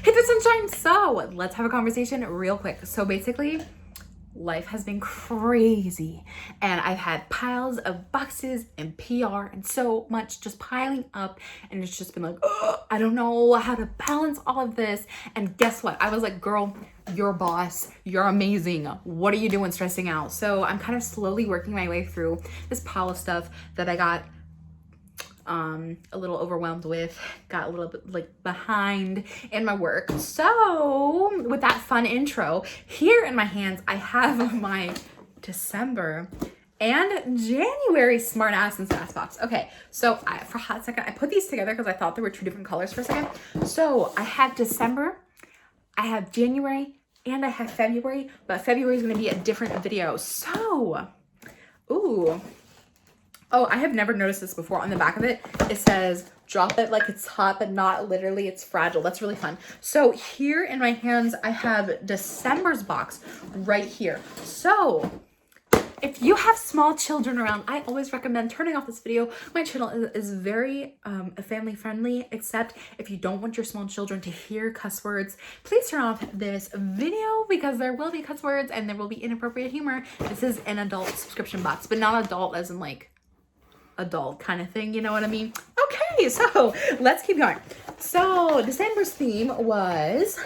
Hit the sunshine. So let's have a conversation real quick. So basically, life has been crazy and I've had piles of boxes and PR and so much just piling up, and it's just been like, I don't know how to balance all of this. And guess what? I was like, girl, you're boss, you're amazing. What are you doing stressing out? So I'm kind of slowly working my way through this pile of stuff that I got a little overwhelmed with, got a little bit like behind in my work. So with that fun intro, here in my hands, I have my December and January Smartass and Sass box. Okay, so for a hot second, I put these together because I thought there were two different colors for a second. So I have December, I have January, and I have February, but February is going to be a different video. So, oh, I have never noticed this before. On the back of it, it says, drop it like it's hot, but not literally, it's fragile. That's really fun. So here in my hands, I have December's box right here. So if you have small children around, I always recommend turning off this video. My channel is very family friendly, except if you don't want your small children to hear cuss words, please turn off this video because there will be cuss words and there will be inappropriate humor. This is an adult subscription box, but not adult as in like adult kind of thing, you know what I mean? Okay, so let's keep going. So December's theme was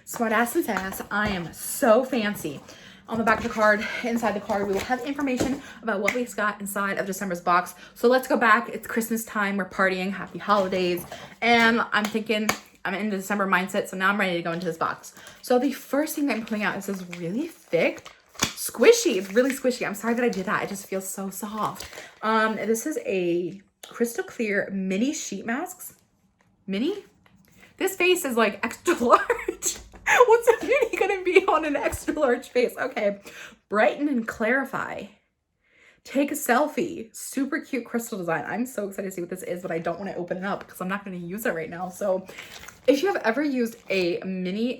Smartass and Sass. I am so fancy. On the back of the card, inside the card, we will have information about what we got inside of December's box. So let's go back. It's Christmas time. We're partying. Happy holidays. And I'm thinking I'm in the December mindset, so now I'm ready to go into this box. So the first thing that I'm pulling out is this really thick, squishy. It's really squishy. I'm sorry that I did that. It just feels so soft. This is a crystal clear mini sheet masks. Mini? This face is like extra large. What's the beauty gonna be on an extra large face? Okay. Brighten and clarify. Take a selfie. Super cute crystal design. I'm so excited to see what this is, but I don't want to open it up because I'm not going to use it right now. So if you have ever used a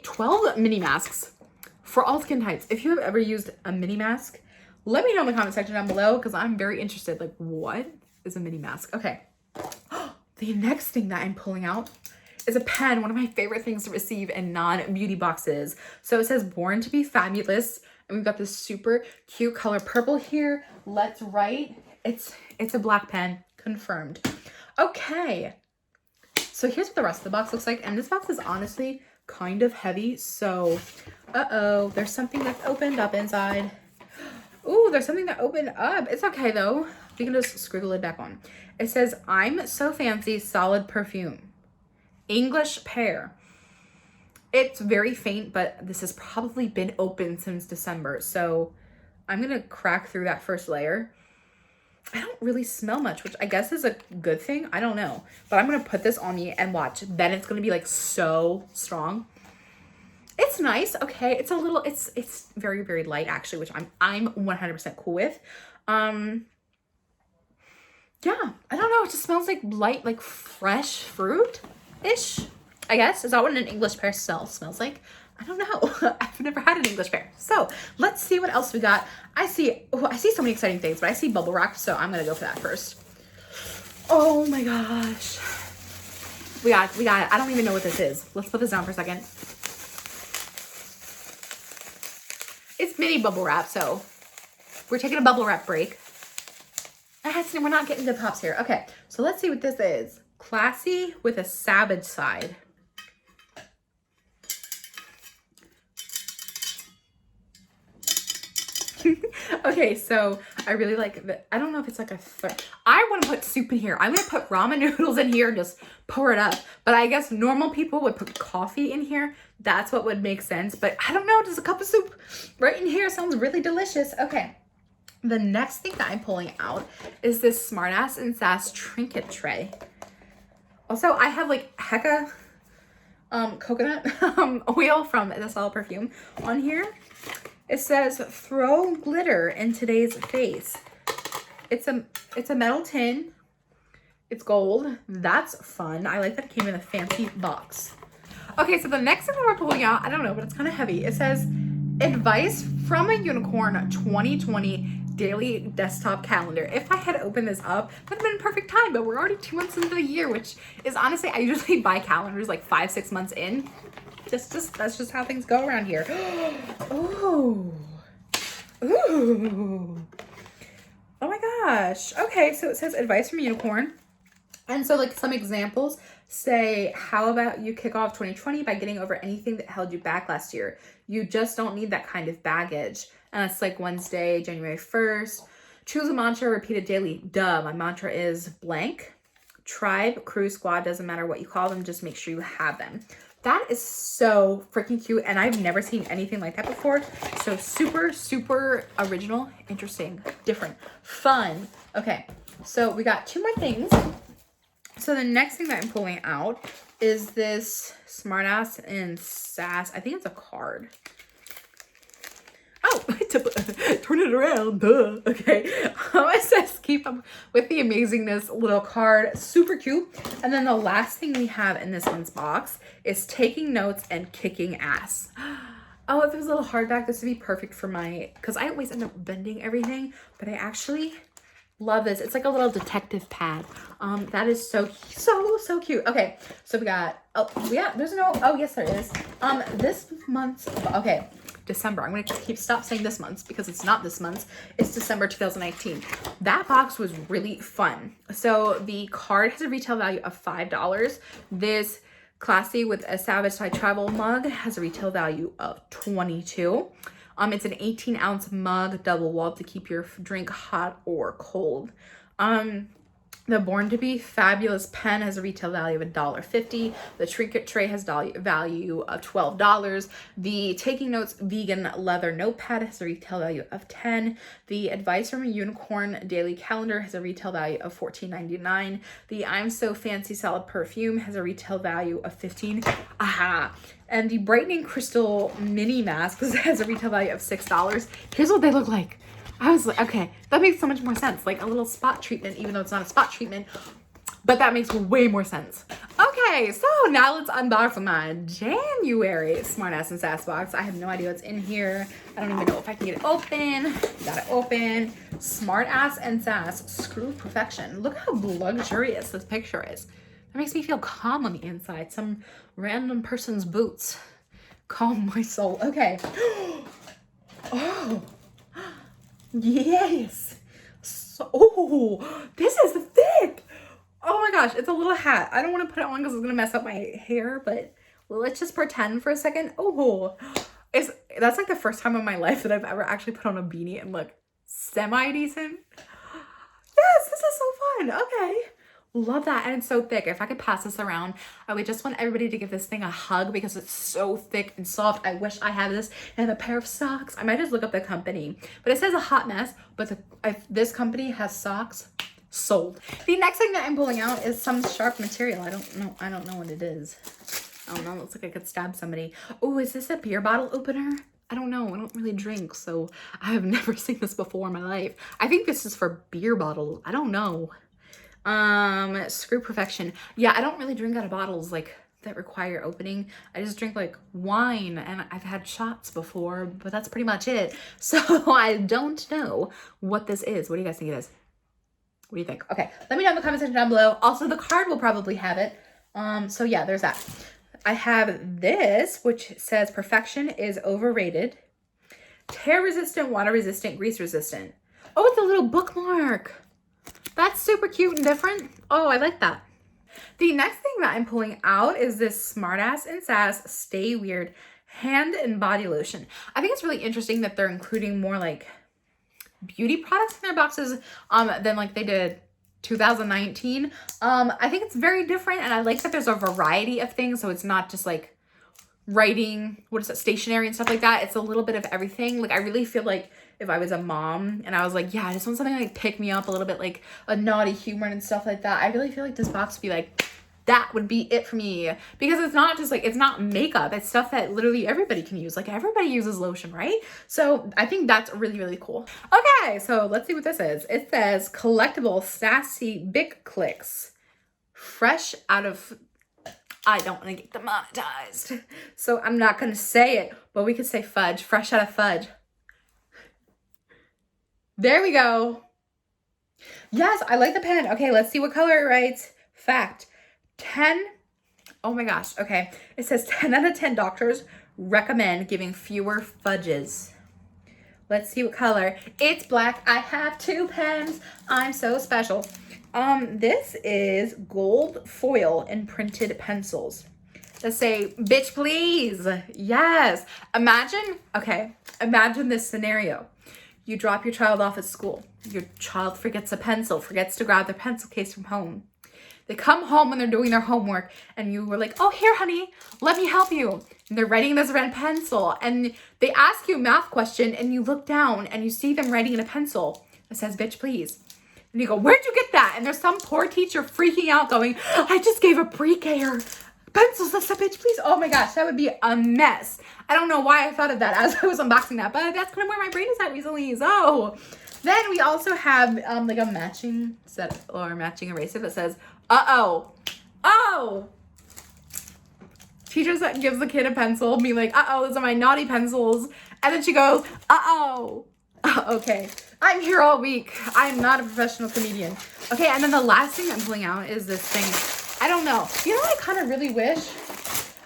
12 mini masks for all skin types, if you have ever used a mini mask, let me know in the comment section down below because I'm very interested. Like, what is a mini mask? Okay. The next thing that I'm pulling out is a pen, one of my favorite things to receive in non-beauty boxes. So it says Born to be Fabulous. And we've got this super cute color purple here. Let's write. It's a black pen, confirmed. Okay. So here's what the rest of the box looks like. And this box is honestly kind of heavy. So, there's something that's opened up inside. Ooh, there's something that opened up. It's okay though. You can just scribble it back on. It says, I'm so fancy, solid perfume. English pear. It's very faint, but this has probably been open since December. So I'm going to crack through that first layer. I don't really smell much, which I guess is a good thing. I don't know. But I'm going to put this on me and watch. Then it's going to be like so strong. It's nice. Okay. It's a little, it's very, very light actually, which I'm 100% cool with. Yeah, I don't know. It just smells like light, like fresh fruit-ish, I guess. Is that what an English pear smells like? I don't know. I've never had an English pear. So let's see what else we got. I see so many exciting things, but I see bubble wrap, so I'm gonna go for that first. Oh my gosh. We got it. I don't even know what this is. Let's put this down for a second. It's mini bubble wrap, so we're taking a bubble wrap break. We're not getting good pops here. Okay, so let's see what this is. Classy with a savage side. Okay, so I really like the, I don't know if it's like a third. I want to put soup in here. I'm going to put ramen noodles in here and just pour it up. But I guess normal people would put coffee in here. That's what would make sense. But I don't know, just a cup of soup right in here sounds really delicious. Okay. The next thing that I'm pulling out is this Smartass and Sass trinket tray. Also, I have like hecka coconut oil from the Solid Perfume on here. It says throw glitter in today's face. It's a metal tin. It's gold. That's fun. I like that it came in a fancy box. Okay, so the next thing that we're pulling out, I don't know, but it's kind of heavy. It says advice from a unicorn 2020 daily desktop calendar. If I had opened this up, that'd have been perfect time, but we're already 2 months into the year, which is honestly, I usually buy calendars like 5-6 months in. That's just how things go around here. Oh, ooh. Oh my gosh. Okay, so it says advice from Unicorn. And so like some examples say, how about you kick off 2020 by getting over anything that held you back last year? You just don't need that kind of baggage. And it's like Wednesday, January 1st. Choose a mantra, repeat it daily. Duh, my mantra is blank. Tribe, crew, squad, doesn't matter what you call them, just make sure you have them. That is so freaking cute, and I've never seen anything like that before. So super, super original, interesting, different, fun. Okay, so we got 2 more things. So the next thing that I'm pulling out is this Smartass and Sass. I think it's a card. Oh, turn it around, duh. Okay, it says keep up with the amazingness little card, super cute. And then the last thing we have in this one's box is taking notes and kicking ass. Oh, if it was a little hardback, this would be perfect for my, because I always end up bending everything, but I actually love this. It's like a little detective pad. That is so cute. Okay, so we got, oh yeah, there's no, oh yes there is. This month's, okay, December. I'm gonna stop saying this month's because it's not this month's. It's December 2019. That box was really fun. So the card has a retail value of $5. This classy with a Savage Side travel mug has a retail value of $22. It's an 18-ounce mug, double walled to keep your drink hot or cold. The Born to Be Fabulous pen has a retail value of $1.50. The trinket tray has value of $12. The Taking Notes vegan leather notepad has a retail value of $10. The Advice from a Unicorn daily calendar has a retail value of $14.99. The I'm So Fancy Salad perfume has a retail value of $15. Aha! And the Brightening Crystal mini mask has a retail value of $6. Here's what they look like. I was like, okay, that makes so much more sense. Like a little spot treatment, even though it's not a spot treatment, but that makes way more sense. Okay, so now let's unbox my January Smartass and Sass box. I have no idea what's in here. I don't even know if I can get it open. Got it open. Smartass and Sass, screw perfection. Look how luxurious this picture is. That makes me feel calm on the inside. Some random person's boots. Calm my soul. Okay. Oh. Yes. So, oh, this is thick. Oh my gosh, it's a little hat. I don't want to put it on because it's going to mess up my hair, but let's just pretend for a second. Oh, that's like the first time in my life that I've ever actually put on a beanie and look semi-decent. Yes, this is so fun. Okay. Love that. And it's so thick. If I could pass this around, I would just want everybody to give this thing a hug because it's so thick and soft. I wish I had this and a pair of socks. I might just look up the company, but it says a hot mess, but this company has socks sold. The next thing that I'm pulling out is some sharp material. I don't know what it is. I don't know. It looks like I could stab somebody. Oh, is this a beer bottle opener? I don't know. I don't really drink, so I have never seen this before in my life. I think this is for beer bottles. I don't know. Screw perfection. Yeah, I don't really drink out of bottles like that require opening. I just drink like wine, and I've had shots before, but that's pretty much it. So I don't know what this is. What do you guys think it is? What do you think? Okay, let me know in the comment section down below. Also, the card will probably have it. So yeah, there's that. I have this, which says perfection is overrated. Tear resistant, water resistant, grease resistant. Oh, it's a little bookmark. That's super cute and different. Oh, I like that. The next thing that I'm pulling out is this Smartass and Sass Stay Weird hand and body lotion. I think it's really interesting that they're including more like beauty products in their boxes than like they did 2019. I think it's very different, and I like that there's a variety of things, so it's not just like writing, what is it, stationery and stuff like that. It's a little bit of everything. Like I really feel like if I was a mom and I was like, yeah, I just want something like pick me up a little bit, like a naughty humor and stuff like that, I really feel like this box would be like, that would be it for me, because it's not just like, it's not makeup, it's stuff that literally everybody can use. Like everybody uses lotion, right? So I think that's really, really cool. Okay, so let's see what this is. It says collectible sassy Bic clicks, fresh out of, I don't want to get demonetized, so I'm not going to say it, but we could say fudge, fresh out of fudge. There we go. Yes, I like the pen. Okay, let's see what color it writes. Fact, 10. Oh my gosh. Okay. It says 10 out of 10 doctors recommend giving fewer fudges. Let's see what color. It's black. I have 2 pens. I'm so special. This is gold foil and printed pencils that say, bitch, please. Yes. Imagine this scenario. You drop your child off at school. Your child forgets a pencil, forgets to grab their pencil case from home. They come home when they're doing their homework and you were like, oh, here, honey, let me help you. And they're writing this red pencil and they ask you a math question and you look down and you see them writing in a pencil that says, bitch, please. And you go, where'd you get that? And there's some poor teacher freaking out going, I just gave a pre-K-er pencils that said, bitch, please. Oh my gosh, that would be a mess. I don't know why I thought of that as I was unboxing that, but that's kind of where my brain is at recently. So then we also have like a matching set or matching eraser that says, uh-oh. Oh. Teacher gives the kid a pencil, be like, uh-oh, those are my naughty pencils. And then she goes, uh-oh. Okay. I'm here all week. I'm not a professional comedian. Okay, and then the last thing I'm pulling out is this thing. I don't know. You know, I kind of really wish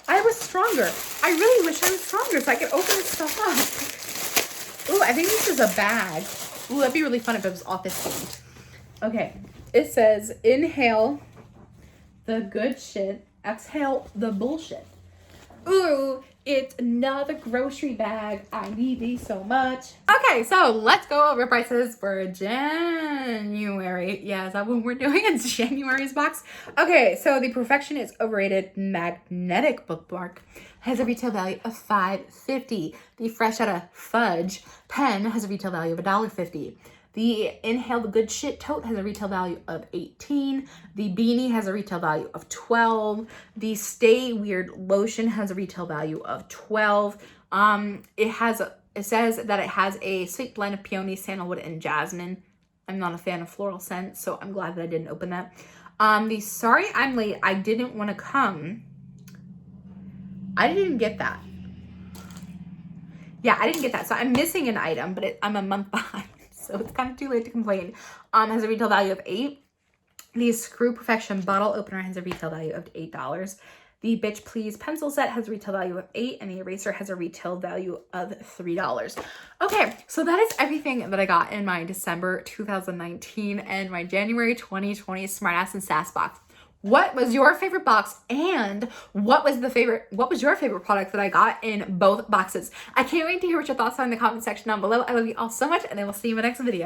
I was stronger. I really wish I was stronger so I could open this stuff up. Ooh, I think this is a bag. Ooh, that'd be really fun if it was office themed. Okay. It says, inhale the good shit, exhale the bullshit. Ooh, it's another grocery bag. I need these so much. Okay, so let's go over prices for January. Yeah, is that what we're doing? It's January's box. Okay, so the Perfection is Overrated magnetic bookmark has a retail value of $5.50. The Fresh Outta Fudge pen has a retail value of $1.50. The Inhale the Good Shit tote has a retail value of $18. The beanie has a retail value of $12. The Stay Weird lotion has a retail value of $12. It says that it has a sweet blend of peony, sandalwood, and jasmine. I'm not a fan of floral scents, so I'm glad that I didn't open that. The Sorry I'm Late, I Didn't Want to Come. I didn't get that. Yeah, I didn't get that. So I'm missing an item, but I'm a month behind. So it's kind of too late to complain. Has a retail value of $8. The Screw Perfection bottle opener has a retail value of $8. The Bitch Please pencil set has a retail value of $8, and the eraser has a retail value of $3. Okay, so that is everything that I got in my December 2019 and my January 2020 Smartass and Sass box. What was your favorite box, and what was your favorite product that I got in both boxes? I can't wait to hear what your thoughts are in the comment section down below. I love you all so much, and I will see you in my next video.